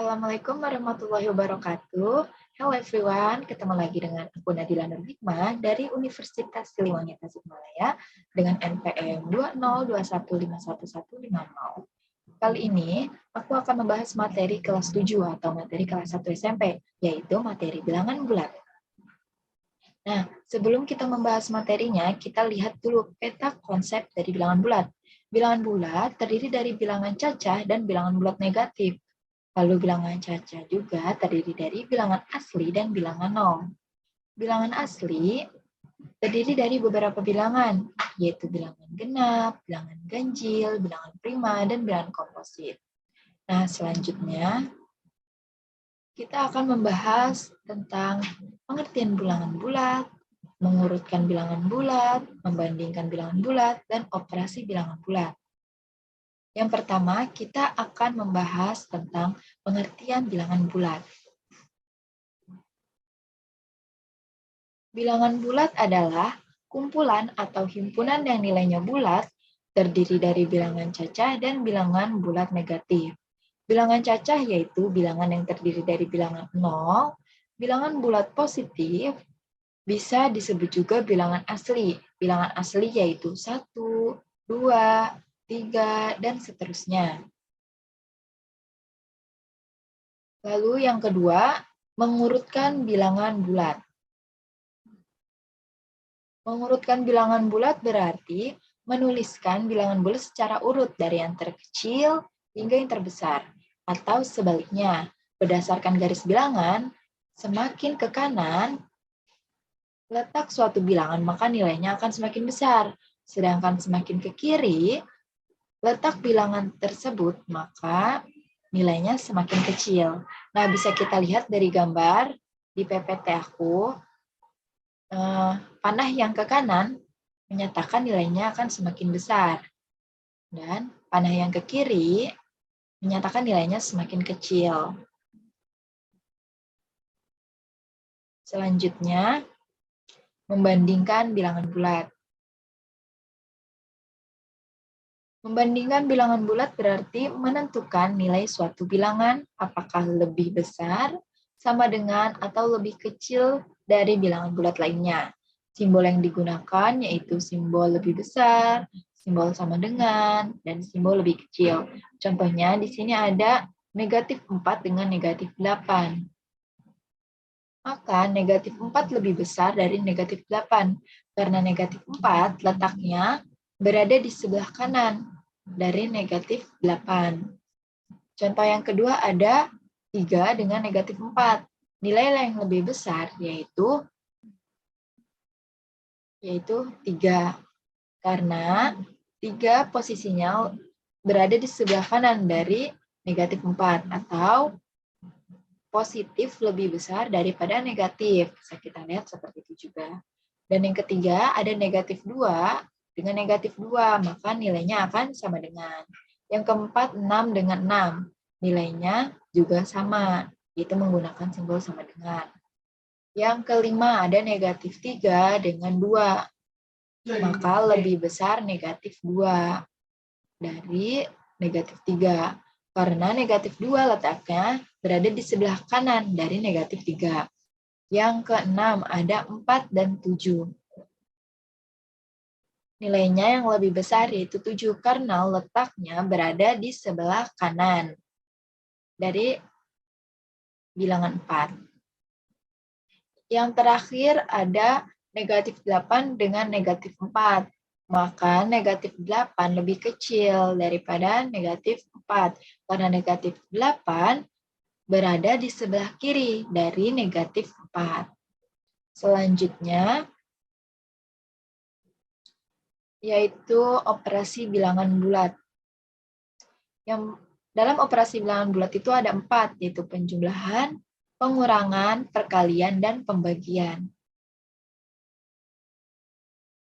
Assalamualaikum warahmatullahi wabarakatuh. Hello everyone, ketemu lagi dengan aku Nadila Nur Hikmah dari Universitas Siliwangi Tasikmalaya dengan NPM 202151150. Kali ini aku akan membahas materi kelas 7 atau materi kelas 1 SMP, yaitu materi bilangan bulat. Nah, sebelum kita membahas materinya, kita lihat dulu peta konsep dari bilangan bulat. Bilangan bulat terdiri dari bilangan cacah dan bilangan bulat negatif. Lalu bilangan cacah juga terdiri dari bilangan asli dan bilangan nol. Bilangan asli terdiri dari beberapa bilangan, yaitu bilangan genap, bilangan ganjil, bilangan prima, dan bilangan komposit. Nah, selanjutnya kita akan membahas tentang pengertian bilangan bulat, mengurutkan bilangan bulat, membandingkan bilangan bulat, dan operasi bilangan bulat. Yang pertama, kita akan membahas tentang pengertian bilangan bulat. Bilangan bulat adalah kumpulan atau himpunan yang nilainya bulat, terdiri dari bilangan cacah dan bilangan bulat negatif. Bilangan cacah yaitu bilangan yang terdiri dari bilangan 0, bilangan bulat positif, bisa disebut juga bilangan asli. Bilangan asli yaitu 1, 2, 3, dan seterusnya. Lalu yang kedua, mengurutkan bilangan bulat. Mengurutkan bilangan bulat berarti menuliskan bilangan bulat secara urut dari yang terkecil hingga yang terbesar. Atau sebaliknya, berdasarkan garis bilangan, semakin ke kanan, letak suatu bilangan maka nilainya akan semakin besar. Sedangkan semakin ke kiri, letak bilangan tersebut maka nilainya semakin kecil. Nah, bisa kita lihat dari gambar di PPT aku, panah yang ke kanan menyatakan nilainya akan semakin besar. Dan panah yang ke kiri menyatakan nilainya semakin kecil. Selanjutnya, membandingkan bilangan bulat. Membandingkan bilangan bulat berarti menentukan nilai suatu bilangan apakah lebih besar, sama dengan, atau lebih kecil dari bilangan bulat lainnya. Simbol yang digunakan yaitu simbol lebih besar, simbol sama dengan, dan simbol lebih kecil. Contohnya di sini ada negatif 4 dengan negatif 8. Maka negatif 4 lebih besar dari negatif 8, karena negatif 4 letaknya berada di sebelah kanan dari negatif 8. Contoh yang kedua ada 3 dengan negatif 4. Nilai yang lebih besar yaitu 3. Karena 3 posisinya berada di sebelah kanan dari negatif 4 atau positif lebih besar daripada negatif. Bisa kita lihat seperti itu juga. Dan yang ketiga ada negatif 2 dengan negatif 2, maka nilainya akan sama dengan. Yang keempat 6 dengan 6, nilainya juga sama, yaitu menggunakan simbol sama dengan. Yang kelima ada negatif 3 dengan 2, maka lebih besar negatif 2 dari negatif 3. Karena negatif 2 letaknya berada di sebelah kanan dari negatif 3. Yang keenam ada 4 dan 7. Nilainya yang lebih besar yaitu 7 karena letaknya berada di sebelah kanan dari bilangan 4. Yang terakhir ada negatif 8 dengan negatif 4. Maka negatif 8 lebih kecil daripada negatif 4. Karena negatif 8 berada di sebelah kiri dari negatif 4. Selanjutnya, yaitu operasi bilangan bulat. Yang dalam operasi bilangan bulat itu ada 4, yaitu penjumlahan, pengurangan, perkalian, dan pembagian.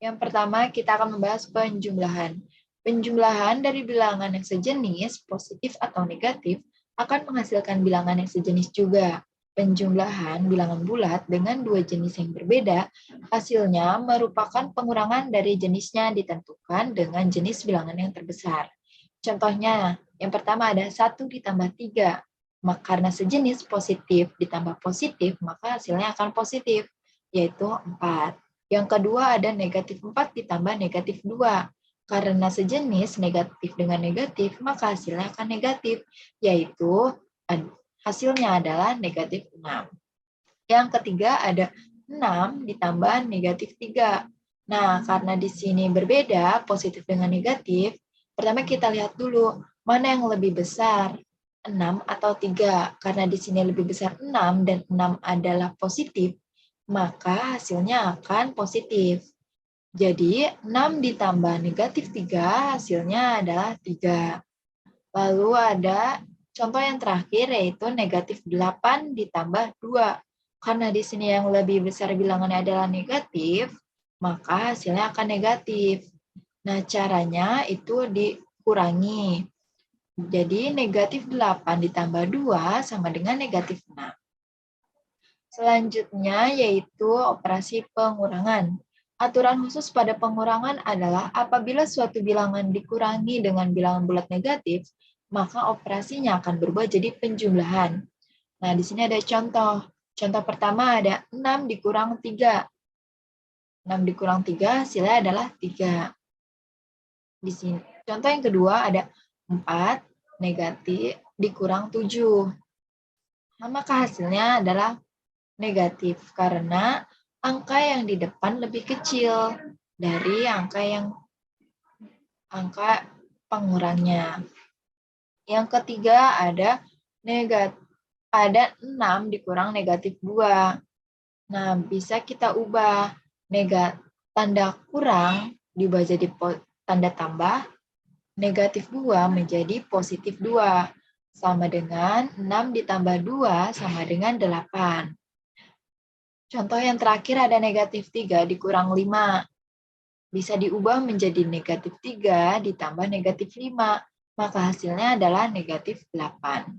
Yang pertama, kita akan membahas penjumlahan. Penjumlahan dari bilangan yang sejenis, positif atau negatif, akan menghasilkan bilangan yang sejenis juga. Penjumlahan bilangan bulat dengan 2 jenis yang berbeda, hasilnya merupakan pengurangan dari jenisnya ditentukan dengan jenis bilangan yang terbesar. Contohnya, yang pertama ada 1 ditambah 3. Karena sejenis positif ditambah positif, maka hasilnya akan positif, yaitu 4. Yang kedua ada negatif 4 ditambah negatif 2. Karena sejenis negatif dengan negatif, maka hasilnya akan negatif, yaitu hasilnya adalah negatif 6. Yang ketiga ada 6 ditambah negatif 3. Nah, karena di sini berbeda positif dengan negatif, pertama kita lihat dulu mana yang lebih besar, 6 atau 3. Karena di sini lebih besar 6 dan 6 adalah positif, maka hasilnya akan positif. Jadi 6 ditambah negatif 3 hasilnya adalah 3. Lalu ada contoh yang terakhir yaitu negatif 8 ditambah 2. Karena di sini yang lebih besar bilangannya adalah negatif, maka hasilnya akan negatif. Nah, caranya itu dikurangi. Jadi negatif 8 ditambah 2 sama dengan negatif 6. Selanjutnya yaitu operasi pengurangan. Aturan khusus pada pengurangan adalah apabila suatu bilangan dikurangi dengan bilangan bulat negatif, maka operasinya akan berubah jadi penjumlahan. Nah, di sini ada contoh. Contoh pertama ada 6 dikurang 3. 6 dikurang 3 hasilnya adalah 3. Di sini. Contoh yang kedua ada 4 negatif dikurang 7. Nah, maka hasilnya adalah negatif karena angka yang di depan lebih kecil dari angka pengurangnya. Yang ketiga ada 6 dikurang negatif 2. Nah, bisa kita ubah tanda kurang diubah jadi tanda tambah, negatif 2 menjadi positif 2. Sama dengan 6 ditambah 2 sama dengan 8. Contoh yang terakhir ada negatif 3 dikurang 5. Bisa diubah menjadi negatif 3 ditambah negatif 5. Maka hasilnya adalah negatif 8.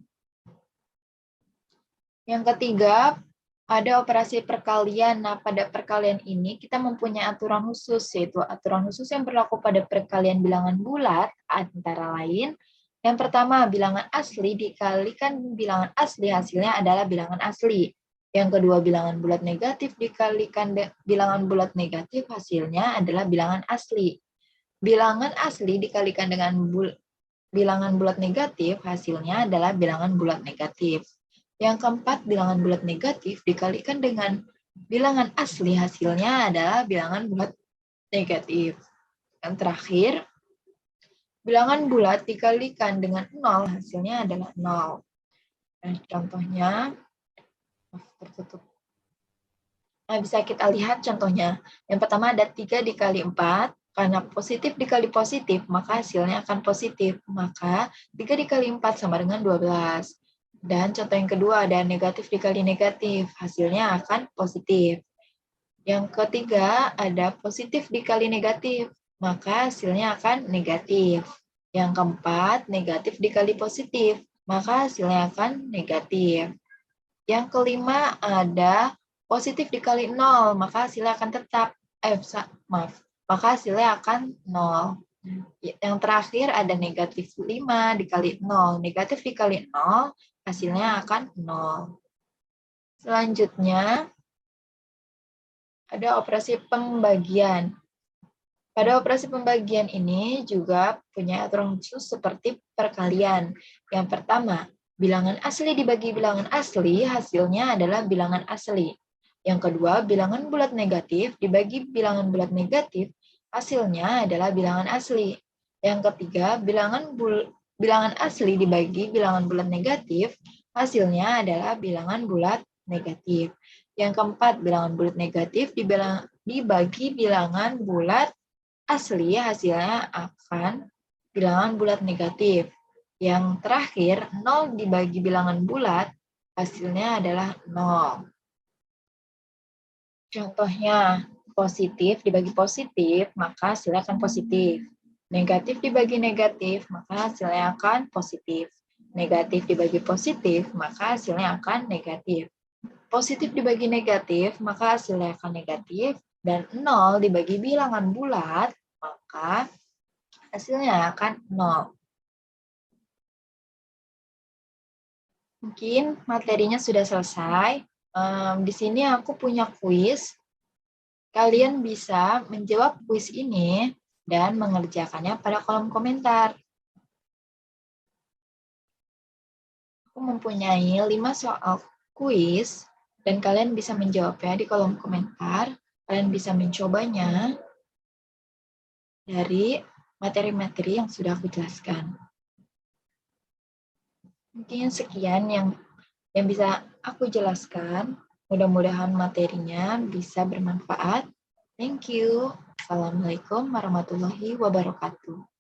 Yang ketiga, ada operasi perkalian. Nah, pada perkalian ini kita mempunyai aturan khusus, yaitu aturan khusus yang berlaku pada perkalian bilangan bulat, antara lain, yang pertama, bilangan asli dikalikan bilangan asli, hasilnya adalah bilangan asli. Yang kedua, bilangan bulat negatif dikalikan bilangan bulat negatif, hasilnya adalah bilangan asli. Bilangan asli dikalikan dengan bilangan bulat negatif, hasilnya adalah bilangan bulat negatif. Yang keempat, bilangan bulat negatif dikalikan dengan bilangan asli, hasilnya adalah bilangan bulat negatif. Yang terakhir, bilangan bulat dikalikan dengan 0, hasilnya adalah 0. Nah, contohnya, tertutup. Nah, bisa kita lihat contohnya. Yang pertama ada 3 dikali 4, karena positif dikali positif, maka hasilnya akan positif. Maka 3 dikali 4 sama dengan 12. Dan contoh yang kedua ada negatif dikali negatif, hasilnya akan positif. Yang ketiga ada positif dikali negatif, maka hasilnya akan negatif. Yang keempat, negatif dikali positif, maka hasilnya akan negatif. Yang kelima ada positif dikali 0, maka hasilnya akan tetap, maka hasilnya akan 0. Yang terakhir ada negatif 5 dikali 0. Negatif dikali 0, hasilnya akan 0. Selanjutnya, ada operasi pembagian. Pada operasi pembagian ini juga punya aturan khusus seperti perkalian. Yang pertama, bilangan asli dibagi bilangan asli, hasilnya adalah bilangan asli. Yang kedua, bilangan bulat negatif dibagi bilangan bulat negatif, hasilnya adalah bilangan asli. Yang ketiga, bilangan asli dibagi bilangan bulat negatif, hasilnya adalah bilangan bulat negatif. Yang keempat, bilangan bulat negatif dibagi bilangan bulat asli, hasilnya akan bilangan bulat negatif. Yang terakhir, 0 dibagi bilangan bulat, hasilnya adalah 0. Contohnya, positif dibagi positif, maka hasilnya akan positif. Negatif dibagi negatif, maka hasilnya akan positif. Negatif dibagi positif, maka hasilnya akan negatif. Positif dibagi negatif, maka hasilnya akan negatif. Dan 0 dibagi bilangan bulat, maka hasilnya akan 0. Mungkin materinya sudah selesai. Di sini aku punya kuis. Kalian bisa menjawab kuis ini dan mengerjakannya pada kolom komentar. Aku mempunyai 5 soal kuis, dan kalian bisa menjawabnya di kolom komentar. Kalian bisa mencobanya dari materi-materi yang sudah aku jelaskan. Mungkin sekian yang bisa aku jelaskan. Mudah-mudahan materinya bisa bermanfaat. Thank you. Assalamualaikum warahmatullahi wabarakatuh.